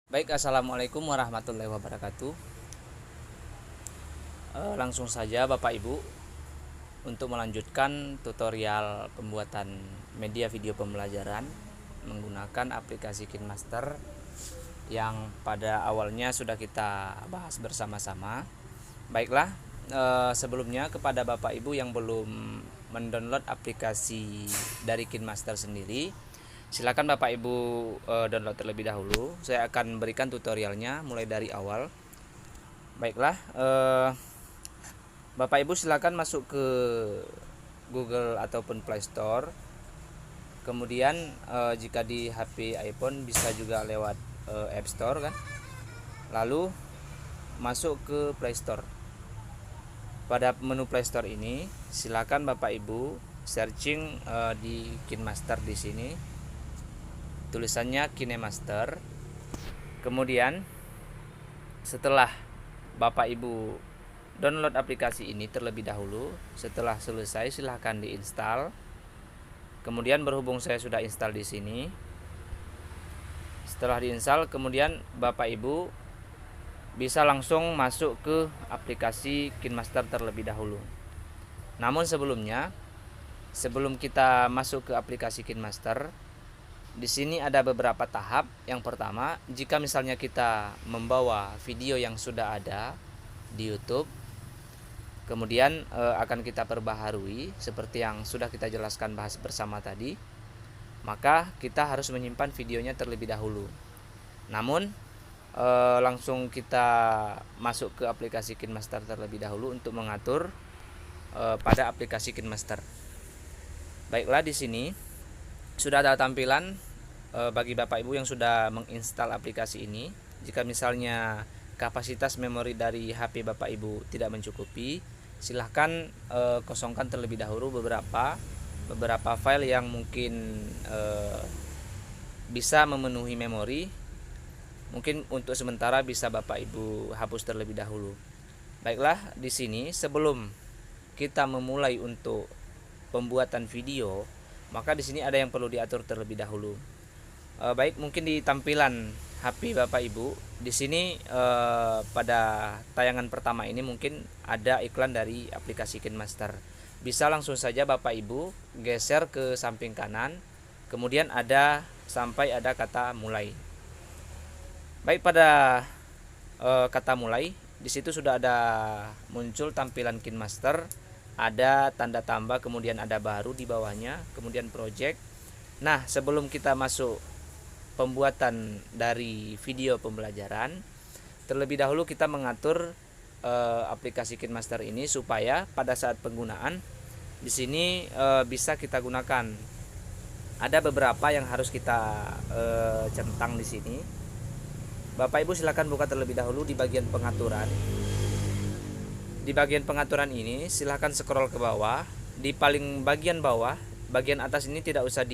Baik, assalamualaikum warahmatullahi wabarakatuh. Langsung saja Bapak Ibu untuk melanjutkan tutorial pembuatan media video pembelajaran menggunakan aplikasi KineMaster yang pada awalnya sudah kita bahas bersama-sama. Baiklah, sebelumnya kepada Bapak Ibu yang belum mendownload aplikasi dari KineMaster sendiri, silakan Bapak Ibu download terlebih dahulu. Saya akan berikan tutorialnya mulai dari awal. Baiklah, Bapak Ibu silakan masuk ke Google ataupun Play Store. Kemudian jika di HP iPhone bisa juga lewat App Store kan. Lalu masuk ke Play Store. Pada menu Play Store ini silakan Bapak Ibu searching di KineMaster di sini. Tulisannya KineMaster. Kemudian setelah Bapak Ibu download aplikasi ini terlebih dahulu, setelah selesai silahkan diinstal. Kemudian berhubung saya sudah install di sini, setelah diinstal kemudian Bapak Ibu bisa langsung masuk ke aplikasi KineMaster terlebih dahulu. Namun sebelum kita masuk ke aplikasi KineMaster, di sini ada beberapa tahap. Yang pertama, jika misalnya kita membawa video yang sudah ada di YouTube, kemudian akan kita perbaharui seperti yang sudah kita jelaskan bahas bersama tadi, maka kita harus menyimpan videonya terlebih dahulu. Namun langsung kita masuk ke aplikasi KineMaster terlebih dahulu untuk mengatur pada aplikasi KineMaster. Baiklah, di sini sudah ada tampilan bagi Bapak Ibu yang sudah menginstal aplikasi ini. Jika misalnya kapasitas memori dari HP Bapak Ibu tidak mencukupi, silahkan kosongkan terlebih dahulu beberapa file yang mungkin bisa memenuhi memori. Mungkin untuk sementara bisa Bapak Ibu hapus terlebih dahulu. Baiklah, di sini sebelum kita memulai untuk pembuatan video, maka di sini ada yang perlu diatur terlebih dahulu. Baik, mungkin di tampilan HP Bapak Ibu di sini pada tayangan pertama ini mungkin ada iklan dari aplikasi KineMaster. Bisa langsung saja Bapak Ibu geser ke samping kanan, kemudian sampai ada kata mulai. Baik, pada kata mulai di situ sudah ada muncul tampilan KineMaster, ada tanda tambah, kemudian ada baru di bawahnya, kemudian project. Nah, sebelum kita masuk pembuatan dari video pembelajaran, terlebih dahulu kita mengatur aplikasi KineMaster ini supaya pada saat penggunaan di sini bisa kita gunakan. Ada beberapa yang harus kita centang di sini. Bapak Ibu silakan buka terlebih dahulu di bagian pengaturan. Di bagian pengaturan ini silakan scroll ke bawah. Di paling bagian bawah, bagian atas ini tidak usah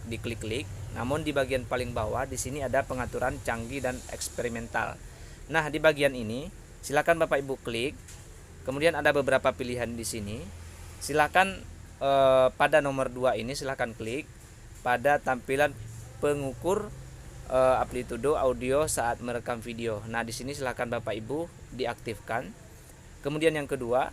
diklik-klik. Namun di bagian paling bawah di sini ada pengaturan canggih dan eksperimental. Nah, di bagian ini silakan Bapak Ibu klik. Kemudian ada beberapa pilihan di sini. Silakan pada nomor 2 ini silakan klik pada tampilan pengukur amplitudo audio saat merekam video. Nah, di sini silakan Bapak Ibu diaktifkan. Kemudian yang kedua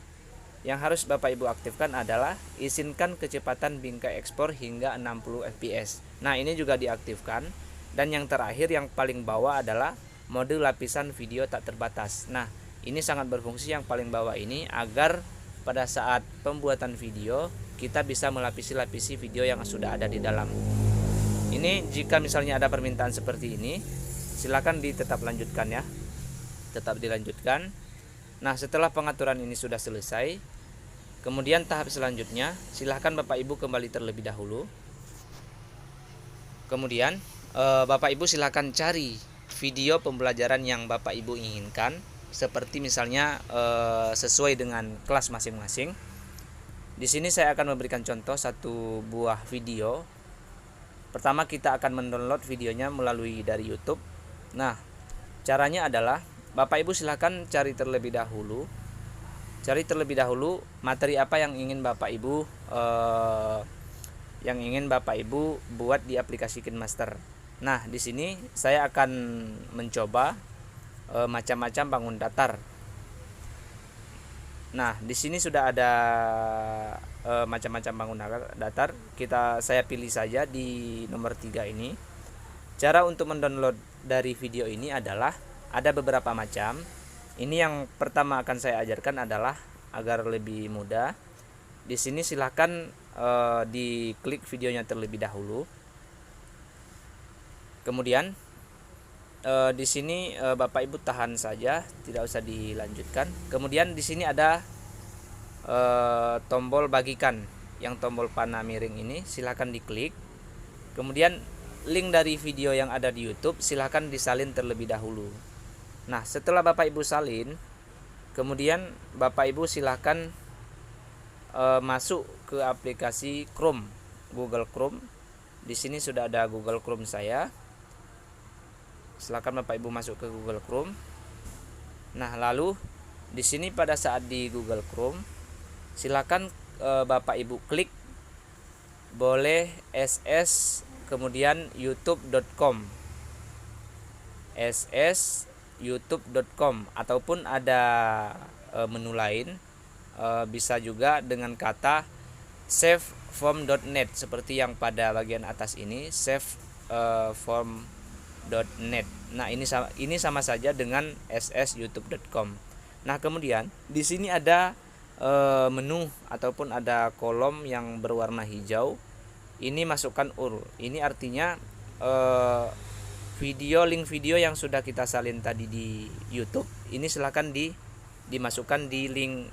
yang harus Bapak Ibu aktifkan adalah izinkan kecepatan bingkai ekspor hingga 60 fps. Nah, ini juga diaktifkan. Dan yang terakhir yang paling bawah adalah mode lapisan video tak terbatas. Nah, ini sangat berfungsi yang paling bawah ini agar pada saat pembuatan video kita bisa melapisi video yang sudah ada di dalam. Ini jika misalnya ada permintaan seperti ini, silakan tetap lanjutkan ya. Tetap dilanjutkan. Nah, setelah pengaturan ini sudah selesai, kemudian tahap selanjutnya silahkan Bapak Ibu kembali terlebih dahulu. Kemudian Bapak Ibu silahkan cari video pembelajaran yang Bapak Ibu inginkan, seperti misalnya sesuai dengan kelas masing-masing. Di sini saya akan memberikan contoh satu buah video. Pertama, kita akan mendownload videonya melalui dari YouTube. Nah, caranya adalah Bapak Ibu silahkan cari terlebih dahulu materi apa yang ingin Bapak Ibu buat di aplikasi KineMaster. Nah, di sini saya akan mencoba macam-macam bangun datar. Nah, di sini sudah ada macam-macam bangun datar. Saya pilih saja di nomor 3 ini. Cara untuk mendownload dari video ini adalah ada beberapa macam. Ini yang pertama akan saya ajarkan adalah agar lebih mudah. Di sini silahkan diklik videonya terlebih dahulu. Kemudian di sini Bapak Ibu tahan saja, tidak usah dilanjutkan. Kemudian di sini ada tombol bagikan, yang tombol panah miring ini silahkan diklik. Kemudian link dari video yang ada di YouTube silahkan disalin terlebih dahulu. Nah, setelah Bapak Ibu salin, kemudian Bapak Ibu silahkan masuk ke aplikasi Chrome, Google Chrome. Di sini sudah ada Google Chrome saya. Silakan Bapak Ibu masuk ke Google Chrome. Nah, lalu di sini pada saat di Google Chrome, silakan Bapak Ibu klik boleh ss kemudian youtube.com youtube.com ataupun ada menu lain, bisa juga dengan kata saveform.net seperti yang pada bagian atas ini, saveform.net. Nah, ini sama saja dengan youtube.com. Nah, kemudian di sini ada menu ataupun ada kolom yang berwarna hijau. Ini masukkan URL. Ini artinya link video yang sudah kita salin tadi di YouTube ini silahkan dimasukkan di link,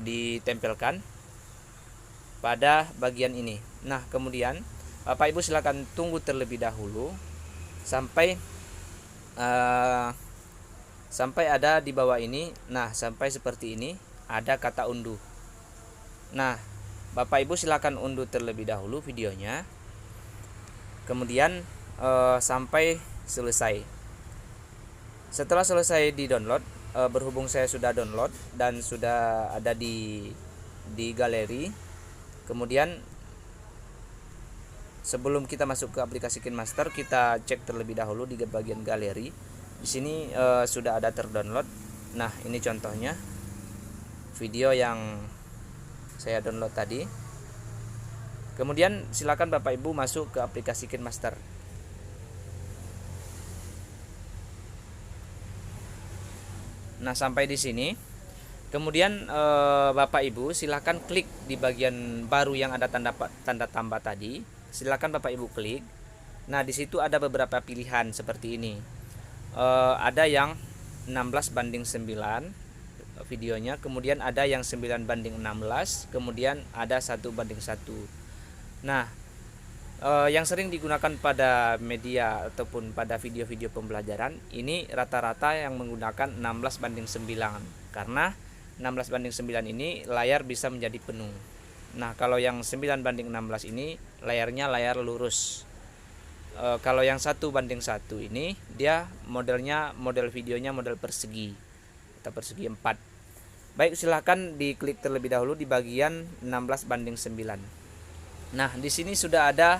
ditempelkan pada bagian ini. Nah, kemudian Bapak Ibu silahkan tunggu terlebih dahulu sampai ada di bawah ini. Nah, sampai seperti ini ada kata unduh. Nah, Bapak Ibu silakan unduh terlebih dahulu videonya. Kemudian sampai selesai. Setelah selesai di download, berhubung saya sudah download dan sudah ada di galeri. Kemudian sebelum kita masuk ke aplikasi KineMaster, kita cek terlebih dahulu di bagian galeri. Di sini sudah ada terdownload. Nah, ini contohnya video yang saya download tadi. Kemudian silakan Bapak Ibu masuk ke aplikasi KineMaster. Nah, sampai di sini. Kemudian Bapak Ibu silakan klik di bagian baru yang ada tanda tambah tadi. Silakan Bapak Ibu klik. Nah, di situ ada beberapa pilihan seperti ini. Ada yang 16:9 videonya, kemudian ada yang 9:16, kemudian ada 1:1. Nah, yang sering digunakan pada media ataupun pada video-video pembelajaran ini rata-rata yang menggunakan 16:9, karena 16:9 ini layar bisa menjadi penuh. Nah, kalau yang 9:16 ini layarnya layar lurus. Kalau yang 1:1 ini dia model videonya model persegi atau persegi 4. Baik, silahkan diklik terlebih dahulu di bagian 16:9. Nah, di sini sudah ada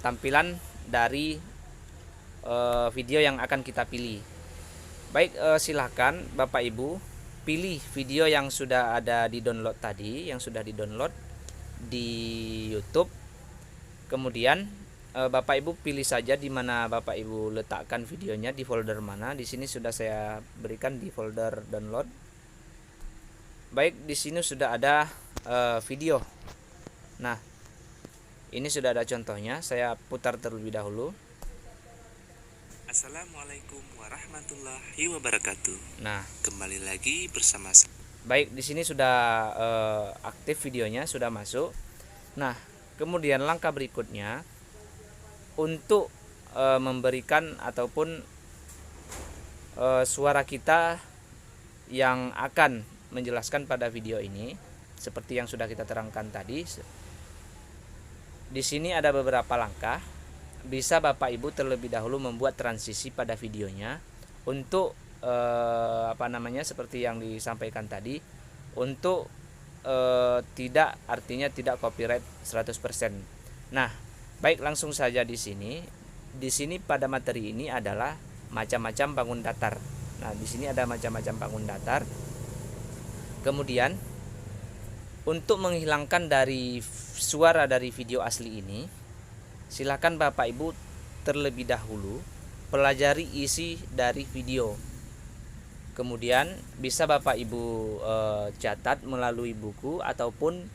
tampilan dari video yang akan kita pilih. Baik, silahkan Bapak Ibu pilih video yang sudah ada di download tadi, yang sudah di-download di YouTube. Kemudian Bapak Ibu pilih saja di mana Bapak Ibu letakkan videonya, di folder mana. Di sini sudah saya berikan di folder download. Baik, di sini sudah ada video. Nah, ini sudah ada contohnya. Saya putar terlebih dahulu. Assalamualaikum warahmatullahi wabarakatuh. Nah, kembali lagi bersama saya. Baik, di sini sudah aktif videonya, sudah masuk. Nah, kemudian langkah berikutnya untuk memberikan ataupun suara kita yang akan menjelaskan pada video ini seperti yang sudah kita terangkan tadi. Di sini ada beberapa langkah. Bisa Bapak Ibu terlebih dahulu membuat transisi pada videonya untuk seperti yang disampaikan tadi, untuk tidak copyright 100%. Nah, Baik, langsung saja di sini. Di sini pada materi ini adalah macam-macam bangun datar. Nah, di sini ada macam-macam bangun datar. Kemudian untuk menghilangkan dari suara dari video asli ini, silakan Bapak Ibu terlebih dahulu pelajari isi dari video. Kemudian bisa Bapak Ibu catat melalui buku, ataupun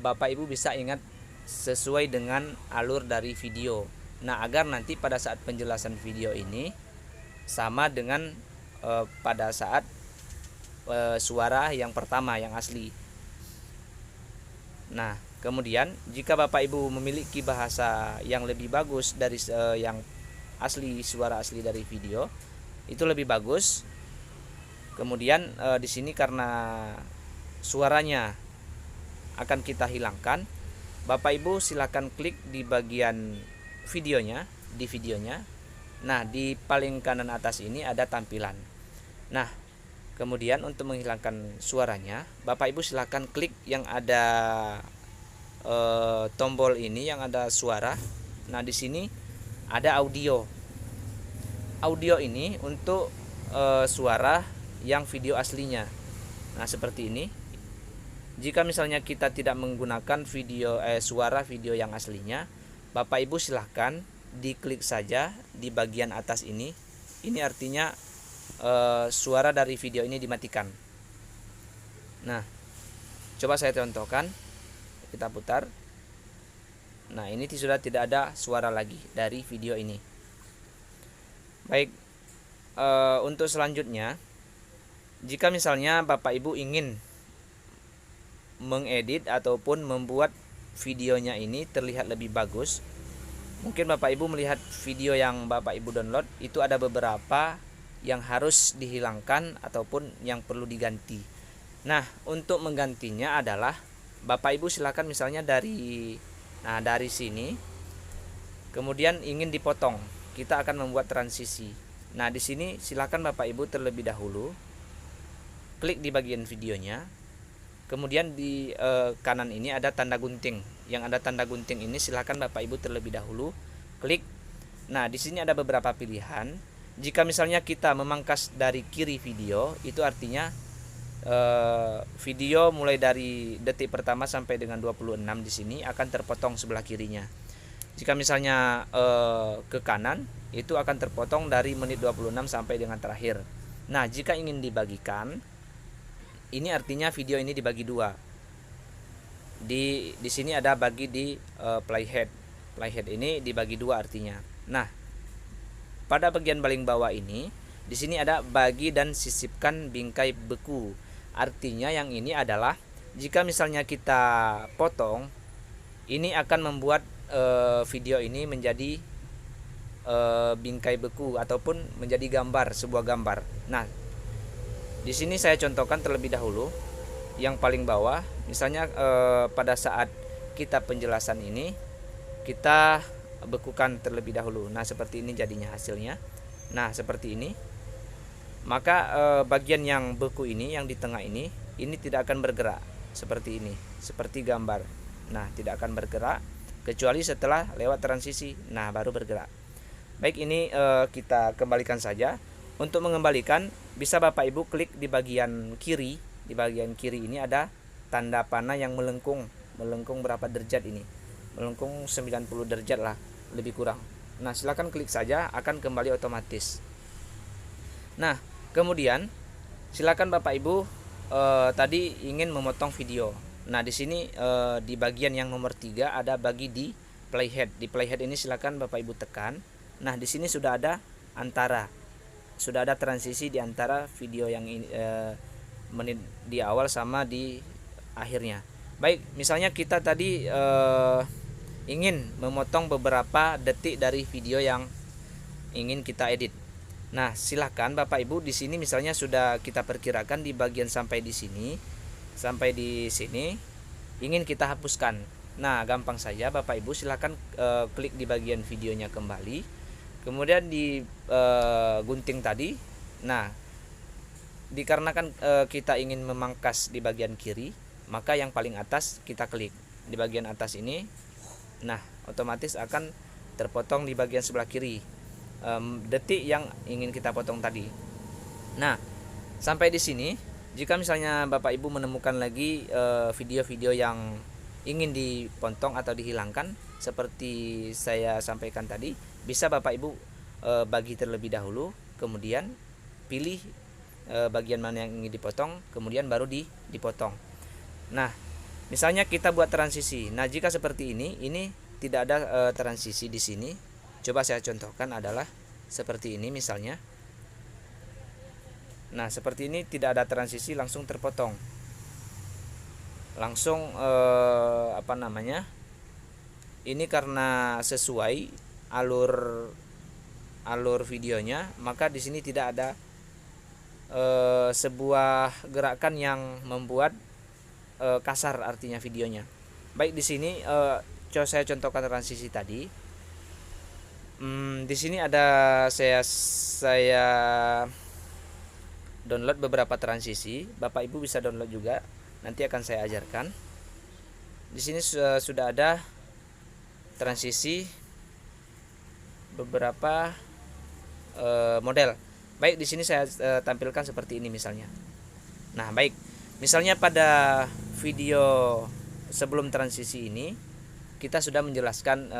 Bapak Ibu bisa ingat sesuai dengan alur dari video. Nah, agar nanti pada saat penjelasan video ini sama dengan pada saat suara yang pertama yang asli. Nah, kemudian jika Bapak Ibu memiliki bahasa yang lebih bagus dari yang asli, suara asli dari video, itu lebih bagus. Kemudian di sini karena suaranya akan kita hilangkan, Bapak Ibu silakan klik di bagian videonya, di videonya. Nah, di paling kanan atas ini ada tampilan. Nah, kemudian untuk menghilangkan suaranya, Bapak Ibu silakan klik yang ada tombol ini yang ada suara. Nah, di sini ada audio. Audio ini untuk suara yang video aslinya. Nah, seperti ini. Jika misalnya kita tidak menggunakan suara video yang aslinya, Bapak Ibu silahkan diklik saja di bagian atas ini. Ini artinya suara dari video ini dimatikan. Nah, coba saya contohkan. Kita putar. Nah, ini sudah tidak ada suara lagi dari video ini. Baik, untuk selanjutnya, jika misalnya Bapak Ibu ingin mengedit ataupun membuat videonya ini terlihat lebih bagus, mungkin Bapak Ibu melihat video yang Bapak Ibu download itu ada beberapa yang harus dihilangkan ataupun yang perlu diganti. Nah, untuk menggantinya adalah Bapak Ibu silakan misalnya dari sini, kemudian ingin dipotong, kita akan membuat transisi. Nah, di sini silakan Bapak Ibu terlebih dahulu klik di bagian videonya. Kemudian di kanan ini ada tanda gunting. Yang ada tanda gunting ini silakan Bapak Ibu terlebih dahulu klik. Nah, di sini ada beberapa pilihan. Jika misalnya kita memangkas dari kiri video, itu artinya video mulai dari detik pertama sampai dengan 26 di sini akan terpotong sebelah kirinya. Jika misalnya ke kanan, itu akan terpotong dari menit 26 sampai dengan terakhir. Nah, jika ingin dibagikan, ini artinya video ini dibagi dua. Di sini ada bagi di playhead. Playhead ini dibagi dua artinya. Nah, pada bagian paling bawah ini, di sini ada bagi dan sisipkan bingkai beku. Artinya yang ini adalah jika misalnya kita potong, ini akan membuat video ini menjadi bingkai beku ataupun menjadi gambar, sebuah gambar. Nah, di sini saya contohkan terlebih dahulu yang paling bawah. Misalnya pada saat kita penjelasan ini kita bekukan terlebih dahulu. Nah, seperti ini jadinya hasilnya. Nah, seperti ini. Maka bagian yang beku ini, yang di tengah ini tidak akan bergerak seperti ini, seperti gambar. Nah, tidak akan bergerak kecuali setelah lewat transisi. Nah, baru bergerak. Baik, ini kita kembalikan saja. Untuk mengembalikan, bisa Bapak Ibu klik di bagian kiri. Di bagian kiri ini ada tanda panah yang melengkung. Melengkung berapa derajat ini? Melengkung 90 derajat lah, lebih kurang. Nah, silakan klik saja, akan kembali otomatis. Nah, kemudian silakan Bapak Ibu tadi ingin memotong video. Nah, di sini di bagian yang nomor 3 ada bagi di playhead. Di playhead ini silakan Bapak Ibu tekan. Nah, di sini sudah ada sudah ada transisi di antara video yang menit di awal sama di akhirnya. Baik, misalnya kita tadi ingin memotong beberapa detik dari video yang ingin kita edit. Nah, silahkan Bapak Ibu di sini misalnya sudah kita perkirakan di bagian sampai di sini ingin kita hapuskan. Nah, gampang saja Bapak Ibu silahkan klik di bagian videonya kembali. Kemudian di gunting tadi. Nah, dikarenakan kita ingin memangkas di bagian kiri, maka yang paling atas kita klik di bagian atas ini. Nah, otomatis akan terpotong di bagian sebelah kiri detik yang ingin kita potong tadi. Nah, sampai di sini, jika misalnya Bapak Ibu menemukan lagi video-video yang ingin dipotong atau dihilangkan seperti saya sampaikan tadi, bisa Bapak Ibu bagi terlebih dahulu, kemudian pilih bagian mana yang ingin dipotong, kemudian baru dipotong. Nah, misalnya kita buat transisi. Nah, jika seperti ini tidak ada transisi di sini. Coba saya contohkan adalah seperti ini misalnya. Nah, seperti ini tidak ada transisi, langsung terpotong. Langsung ini karena sesuai alur videonya, maka di sini tidak ada sebuah gerakan yang membuat kasar artinya videonya. Baik, di sini saya contohkan transisi tadi. Di sini ada saya download beberapa transisi. Bapak Ibu bisa download juga. Nanti akan saya ajarkan. Di sini sudah ada transisi beberapa model. Baik, di sini saya tampilkan seperti ini misalnya. Nah, baik. Misalnya pada video sebelum transisi ini kita sudah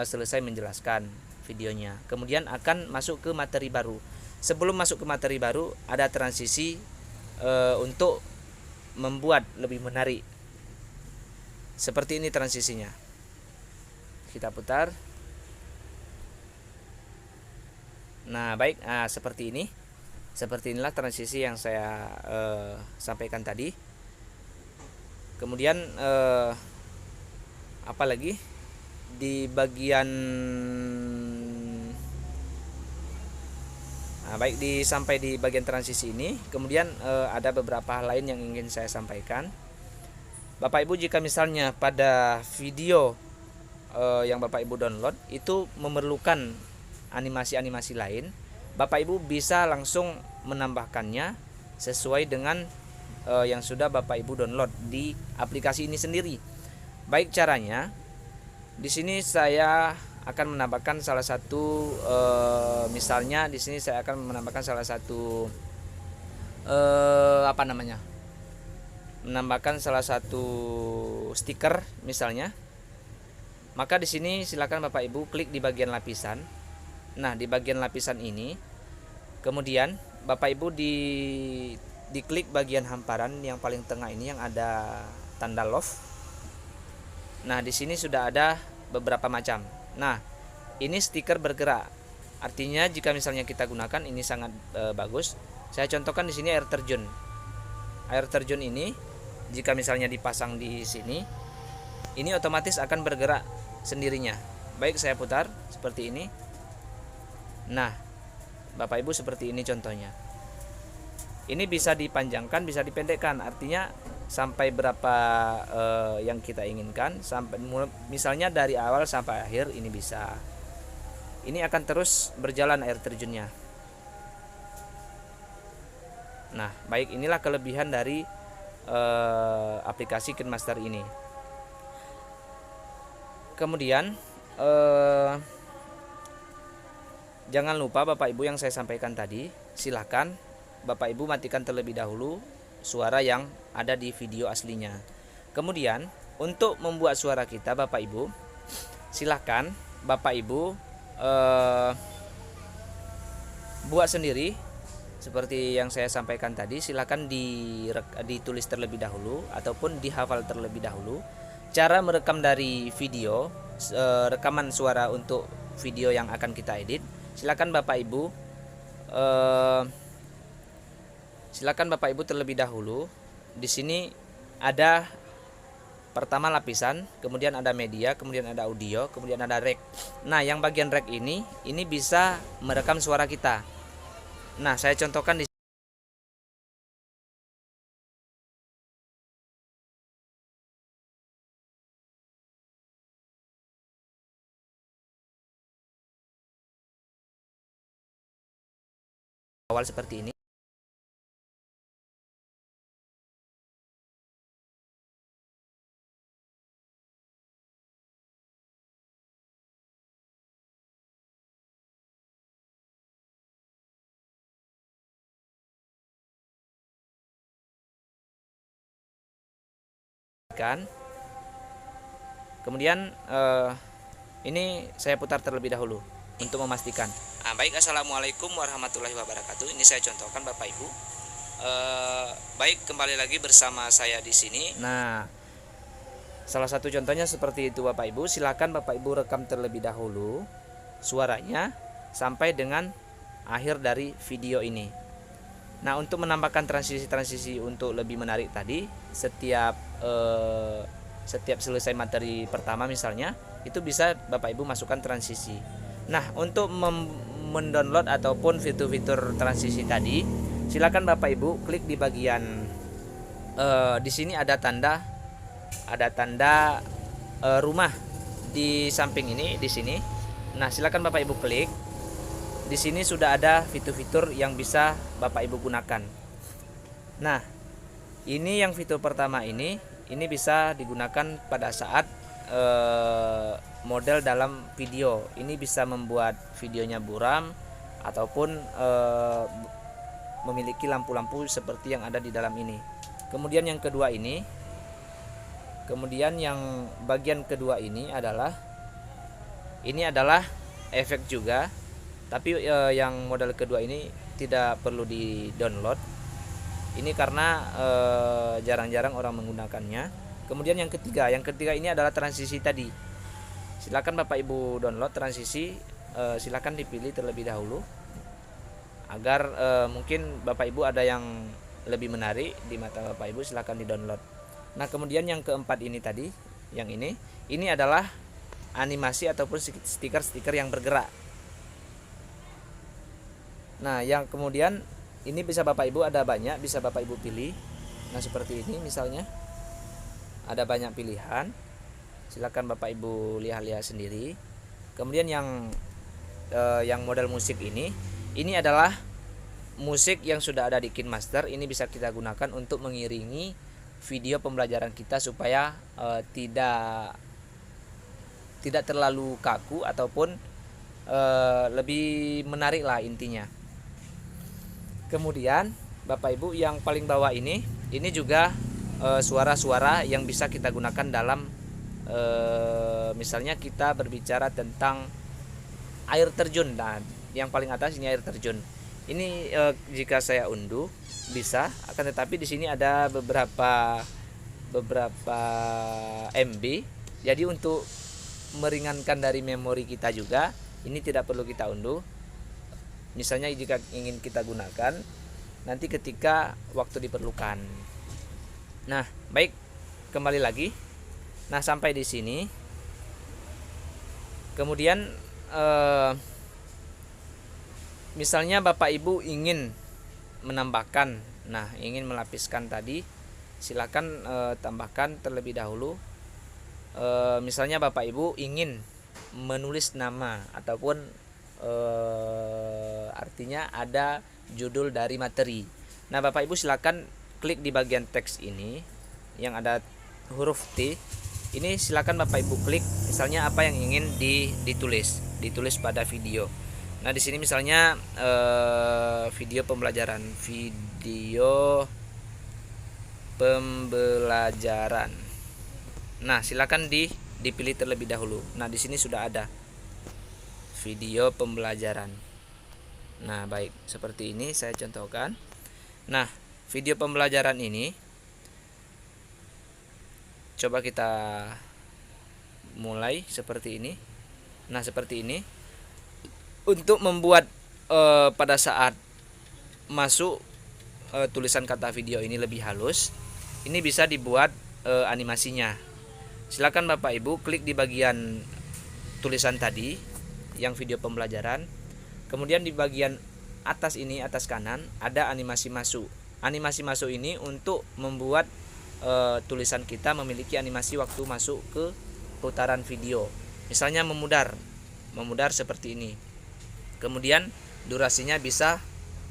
selesai menjelaskan videonya. Kemudian akan masuk ke materi baru. Sebelum masuk ke materi baru ada transisi untuk membuat lebih menarik. Seperti ini transisinya. Kita putar. Nah, baik. Seperti ini. Seperti inilah transisi yang saya sampaikan tadi. Kemudian apalagi di bagian sampai di bagian transisi ini, kemudian ada beberapa hal lain yang ingin saya sampaikan. Bapak Ibu, jika misalnya pada video yang Bapak Ibu download itu memerlukan animasi-animasi lain, Bapak Ibu bisa langsung menambahkannya sesuai dengan yang sudah Bapak Ibu download di aplikasi ini sendiri. Baik caranya, di sini saya akan menambahkan salah satu misalnya di sini saya akan menambahkan salah satu menambahkan salah satu stiker misalnya. Maka di sini silakan Bapak Ibu klik di bagian lapisan. Nah, di bagian lapisan ini kemudian Bapak Ibu diklik bagian hamparan yang paling tengah ini yang ada tanda love. Nah, di sini sudah ada beberapa macam. Nah, ini stiker bergerak. Artinya jika misalnya kita gunakan ini sangat bagus. Saya contohkan di sini air terjun. Air terjun ini jika misalnya dipasang di sini, ini otomatis akan bergerak sendirinya. Baik, saya putar seperti ini. Nah, Bapak Ibu seperti ini contohnya. Ini bisa dipanjangkan, bisa dipendekkan. Artinya sampai berapa yang kita inginkan, sampai misalnya dari awal sampai akhir ini bisa. Ini akan terus berjalan air terjunnya. Nah, baik, inilah kelebihan dari aplikasi KineMaster ini. Kemudian jangan lupa Bapak Ibu yang saya sampaikan tadi, silakan Bapak Ibu matikan terlebih dahulu suara yang ada di video aslinya. Kemudian untuk membuat suara kita Bapak Ibu, silakan Bapak Ibu buat sendiri seperti yang saya sampaikan tadi. Silakan ditulis terlebih dahulu ataupun dihafal terlebih dahulu cara merekam dari video, rekaman suara untuk video yang akan kita edit. Silakan Bapak Ibu terlebih dahulu. Di sini ada pertama lapisan, kemudian ada media, kemudian ada audio, kemudian ada rec. Nah, yang bagian rec ini bisa merekam suara kita. Nah, saya contohkan di awal seperti ini. matikan. Kemudian ini saya putar terlebih dahulu untuk memastikan. Baik, assalamualaikum warahmatullahi wabarakatuh. Ini saya contohkan Bapak Ibu. Baik, kembali lagi bersama saya di sini. Nah, salah satu contohnya seperti itu Bapak Ibu. Silakan Bapak Ibu rekam terlebih dahulu suaranya sampai dengan akhir dari video ini. Nah, untuk menambahkan transisi-transisi untuk lebih menarik tadi, setiap selesai materi pertama misalnya, itu bisa Bapak Ibu masukkan transisi. Nah, untuk mendownload ataupun fitur-fitur transisi tadi, silakan Bapak Ibu klik di bagian di sini ada tanda rumah di samping ini di sini. Nah, silakan Bapak Ibu klik. Di sini sudah ada fitur-fitur yang bisa Bapak Ibu gunakan. Nah, ini yang fitur pertama ini bisa digunakan pada saat model dalam video. Ini bisa membuat videonya buram ataupun memiliki lampu-lampu seperti yang ada di dalam ini. Kemudian yang kedua ini, yang bagian kedua ini adalah efek juga, tapi yang model kedua ini tidak perlu di-download. Ini karena jarang-jarang orang menggunakannya. Kemudian yang ketiga ini adalah transisi tadi. Silakan Bapak Ibu download transisi, silakan dipilih terlebih dahulu agar mungkin Bapak Ibu ada yang lebih menarik di mata Bapak Ibu, silakan di-download. Nah, kemudian yang keempat ini tadi, yang ini adalah animasi ataupun stiker-stiker yang bergerak. Nah, yang kemudian ini bisa Bapak Ibu ada banyak, bisa Bapak Ibu pilih. Nah, seperti ini misalnya. Ada banyak pilihan. Silakan Bapak Ibu lihat-lihat sendiri. Kemudian yang model musik ini adalah musik yang sudah ada di KineMaster. Ini bisa kita gunakan untuk mengiringi video pembelajaran kita supaya tidak terlalu kaku ataupun lebih menarik lah intinya. Kemudian Bapak Ibu yang paling bawah ini juga suara-suara yang bisa kita gunakan dalam misalnya kita berbicara tentang air terjun. Nah, yang paling atas ini air terjun. Ini jika saya unduh bisa, akan tetapi di sini ada beberapa MB. Jadi untuk meringankan dari memori kita juga, ini tidak perlu kita unduh. Misalnya jika ingin kita gunakan nanti ketika waktu diperlukan. Nah, baik, kembali lagi. Nah, sampai di sini. Kemudian misalnya Bapak Ibu ingin menambahkan, ingin melapiskan tadi, silakan tambahkan terlebih dahulu. Misalnya Bapak Ibu ingin menulis nama ataupun artinya ada judul dari materi. Nah, Bapak Ibu silakan klik di bagian teks ini yang ada huruf T. Ini silakan Bapak Ibu klik misalnya apa yang ingin ditulis pada video. Nah, di sini misalnya video pembelajaran. Nah, silakan dipilih terlebih dahulu. Nah, di sini sudah ada video pembelajaran. Nah, baik, seperti ini saya contohkan. Nah, video pembelajaran ini coba kita mulai seperti ini. Nah, seperti ini. Untuk membuat pada saat masuk tulisan kata video ini lebih halus, ini bisa dibuat animasinya. Silakan Bapak Ibu klik di bagian tulisan tadi yang video pembelajaran. Kemudian di bagian atas ini, atas kanan, ada animasi masuk. Animasi masuk ini untuk membuat tulisan kita memiliki animasi waktu masuk ke putaran video. Misalnya memudar seperti ini. Kemudian durasinya bisa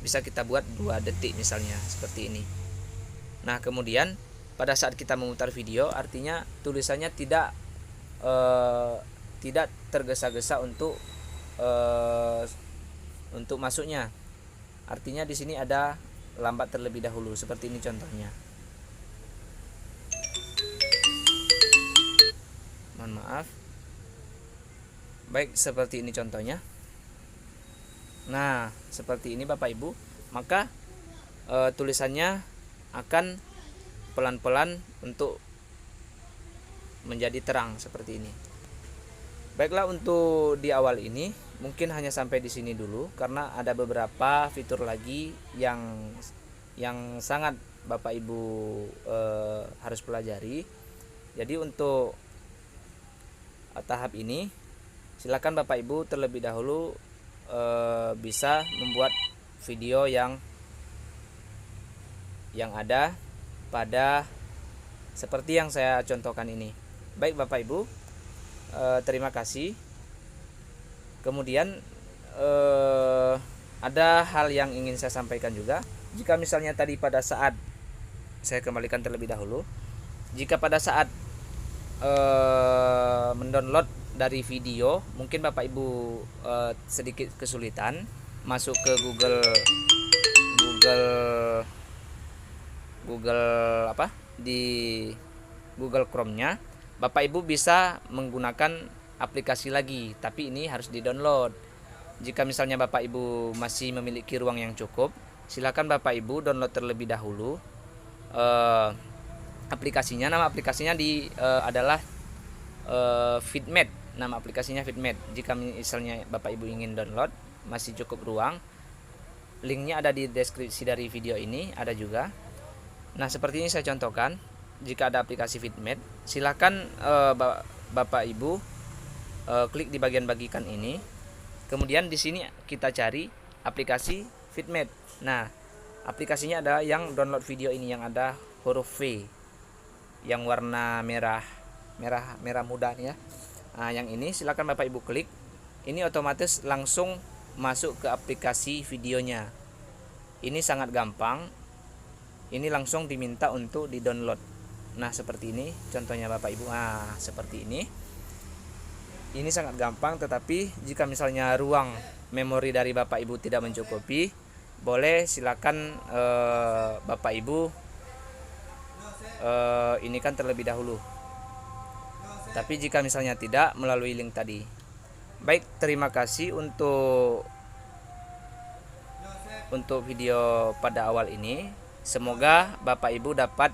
kita buat 2 detik misalnya seperti ini. Nah, kemudian pada saat kita memutar video, artinya tulisannya tidak tergesa-gesa untuk masuknya. Artinya di sini ada lambat terlebih dahulu seperti ini contohnya. Mohon maaf. Baik, seperti ini contohnya. Nah, seperti ini Bapak Ibu. Maka tulisannya akan pelan-pelan untuk menjadi terang seperti ini. Baiklah, untuk di awal ini mungkin hanya sampai di sini dulu karena ada beberapa fitur lagi yang sangat Bapak Ibu harus pelajari. Jadi untuk tahap ini silakan Bapak Ibu terlebih dahulu bisa membuat video yang ada pada seperti yang saya contohkan ini. Baik Bapak Ibu, terima kasih. Kemudian ada hal yang ingin saya sampaikan juga. Jika misalnya tadi pada saat saya kembalikan terlebih dahulu, jika pada saat mendownload dari video mungkin Bapak Ibu sedikit kesulitan masuk ke Google apa di Google Chrome-nya, Bapak Ibu bisa menggunakan aplikasi lagi, tapi ini harus di-download. Jika misalnya Bapak Ibu masih memiliki ruang yang cukup, silakan Bapak Ibu download terlebih dahulu aplikasinya. Nama aplikasinya adalah Vidmed. Nama aplikasinya Vidmed. Jika misalnya Bapak Ibu ingin download, masih cukup ruang, linknya ada di deskripsi dari video ini, ada juga. Nah, seperti ini saya contohkan. Jika ada aplikasi Vidmed, silakan Bapak Ibu klik di bagian bagikan ini. Kemudian di sini kita cari aplikasi Vidmed. Nah, aplikasinya ada yang download video ini yang ada huruf V yang warna merah muda nih ya. Nah, yang ini silakan Bapak Ibu klik. Ini otomatis langsung masuk ke aplikasi videonya. Ini sangat gampang. Ini langsung diminta untuk di-download. Nah, seperti ini contohnya Bapak Ibu. Nah, seperti ini. Ini sangat gampang, tetapi jika misalnya ruang memori dari Bapak Ibu tidak mencukupi, boleh silakan Bapak Ibu ini kan terlebih dahulu. Tapi jika misalnya tidak, melalui link tadi. Baik, terima kasih untuk video pada awal ini. Semoga Bapak Ibu dapat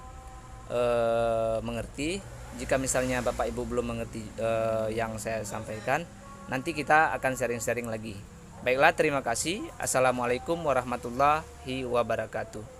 mengerti. Jika misalnya Bapak Ibu belum mengerti yang saya sampaikan, nanti kita akan sharing-sharing lagi. Baiklah, terima kasih. Assalamualaikum warahmatullahi wabarakatuh.